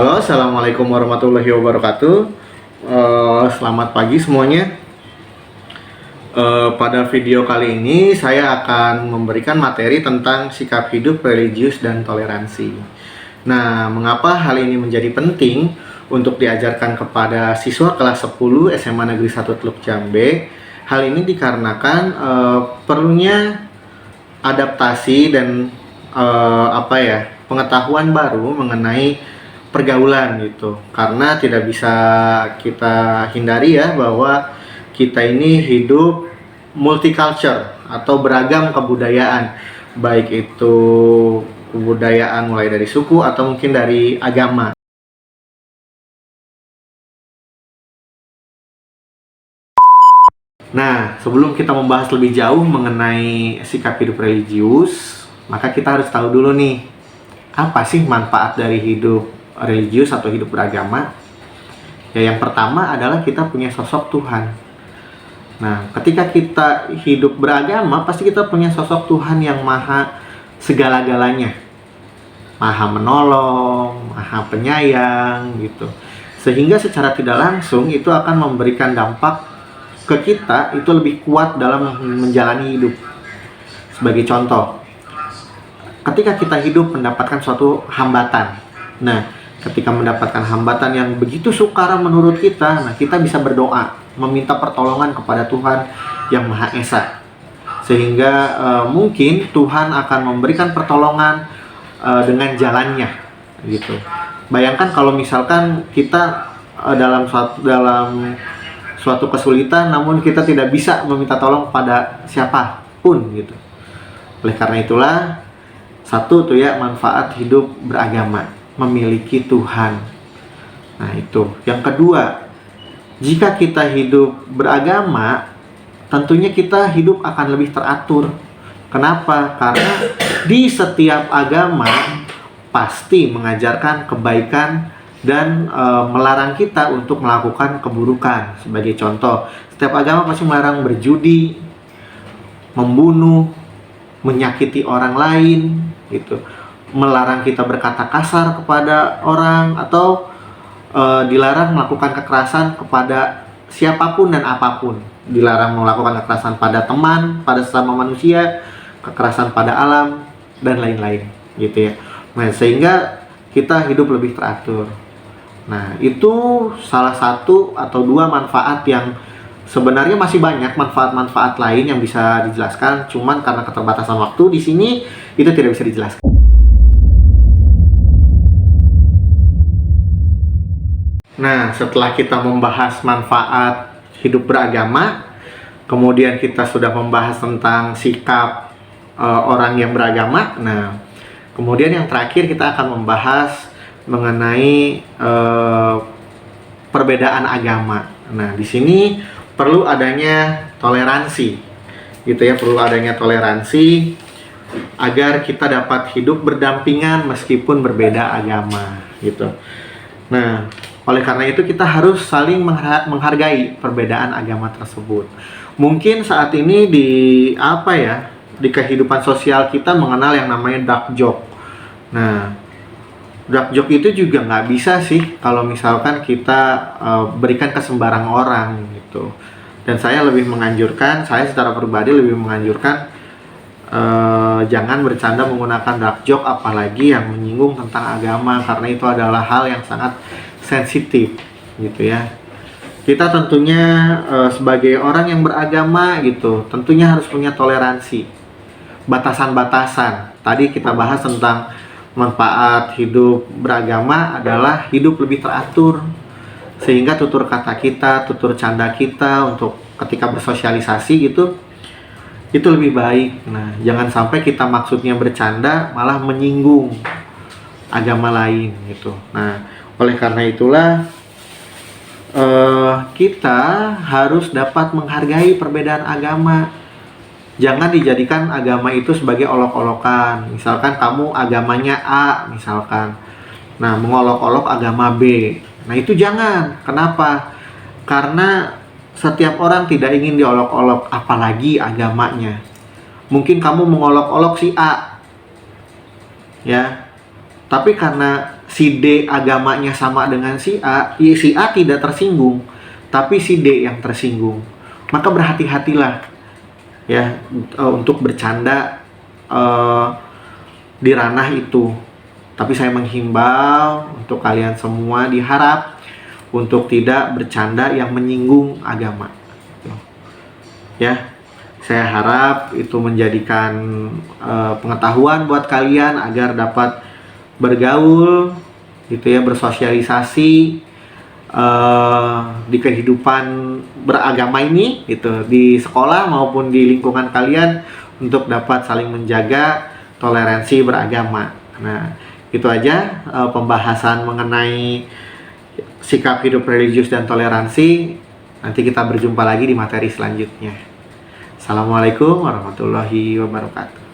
Halo, assalamualaikum warahmatullahi wabarakatuh. Selamat pagi semuanya. Pada video kali ini saya akan memberikan materi tentang sikap hidup religius dan toleransi. Nah, mengapa hal ini menjadi penting untuk diajarkan kepada siswa kelas 10 SMA Negeri 1 Teluk Jambe? Hal ini dikarenakan perlunya adaptasi dan pengetahuan baru mengenai pergaulan gitu, karena tidak bisa kita hindari ya bahwa kita ini hidup multicultural atau beragam kebudayaan, baik itu kebudayaan mulai dari suku atau mungkin dari agama. Nah, sebelum kita membahas lebih jauh mengenai sikap hidup religius, maka kita harus tahu dulu nih, apa sih manfaat dari hidup religius atau hidup beragama? Ya, yang pertama adalah kita punya sosok Tuhan. Nah, ketika kita hidup beragama, pasti kita punya sosok Tuhan yang maha segala-galanya, maha menolong, maha penyayang gitu. Sehingga secara tidak langsung itu akan memberikan dampak ke kita itu lebih kuat dalam menjalani hidup. Sebagai contoh, ketika kita hidup mendapatkan suatu hambatan. Nah, ketika mendapatkan hambatan yang begitu sukar menurut kita, nah kita bisa berdoa, meminta pertolongan kepada Tuhan yang Maha Esa. Sehingga mungkin Tuhan akan memberikan pertolongan dengan jalannya gitu. Bayangkan kalau misalkan kita dalam suatu kesulitan, namun kita tidak bisa meminta tolong pada siapapun gitu. Oleh karena itulah, satu tuh ya, manfaat hidup beragama, memiliki Tuhan. Nah itu. Yang kedua, jika kita hidup beragama, tentunya kita hidup akan lebih teratur. Kenapa? Karena di setiap agama pasti mengajarkan kebaikan dan melarang kita untuk melakukan keburukan. Sebagai contoh, setiap agama pasti melarang berjudi, membunuh, menyakiti orang lain gitu, melarang kita berkata kasar kepada orang, atau dilarang melakukan kekerasan kepada siapapun dan apapun. Dilarang melakukan kekerasan pada teman, pada sesama manusia, kekerasan pada alam, dan lain-lain gitu ya. Nah, sehingga kita hidup lebih teratur. Nah, itu salah satu atau dua manfaat yang sebenarnya masih banyak manfaat-manfaat lain yang bisa dijelaskan, cuman karena keterbatasan waktu di sini itu tidak bisa dijelaskan. Nah, setelah kita membahas manfaat hidup beragama, kemudian kita sudah membahas tentang sikap orang yang beragama. Nah, kemudian yang terakhir kita akan membahas mengenai perbedaan agama. Nah, di sini perlu adanya toleransi, gitu ya, perlu adanya toleransi agar kita dapat hidup berdampingan meskipun berbeda agama, gitu. Nah, oleh karena itu kita harus saling menghargai perbedaan agama tersebut. Mungkin saat ini di kehidupan sosial kita mengenal yang namanya dark joke. Nah, dark joke itu juga nggak bisa sih kalau misalkan kita berikan ke sembarang orang gitu. Dan saya secara pribadi lebih menganjurkan jangan bercanda menggunakan dark joke, apalagi yang menyinggung tentang agama, karena itu adalah hal yang sangat sensitif gitu ya. Kita tentunya sebagai orang yang beragama gitu, tentunya harus punya toleransi, batasan-batasan. Tadi kita bahas tentang manfaat hidup beragama adalah hidup lebih teratur, sehingga tutur kata kita, tutur canda kita untuk ketika bersosialisasi gitu, itu lebih baik. Nah, jangan sampai kita maksudnya bercanda malah menyinggung agama lain gitu. Nah, oleh karena itulah kita harus dapat menghargai perbedaan agama. Jangan dijadikan agama itu sebagai olok-olokan. Misalkan kamu agamanya A misalkan, nah mengolok-olok agama B. Nah itu jangan. Kenapa? Karena setiap orang tidak ingin diolok-olok, apalagi agamanya. Mungkin kamu mengolok-olok si A, ya, tapi karena si D agamanya sama dengan si A, ya si A tidak tersinggung, tapi si D yang tersinggung. Maka berhati-hatilah ya untuk bercanda di ranah itu. Tapi saya menghimbau untuk kalian semua, diharap untuk tidak bercanda yang menyinggung agama. Ya, saya harap itu menjadikan pengetahuan buat kalian agar dapat bergaul, gitu ya, bersosialisasi di kehidupan beragama ini, gitu, di sekolah maupun di lingkungan kalian, untuk dapat saling menjaga toleransi beragama. Nah, itu aja pembahasan mengenai sikap hidup religius dan toleransi. Nanti kita berjumpa lagi di materi selanjutnya. Assalamualaikum warahmatullahi wabarakatuh.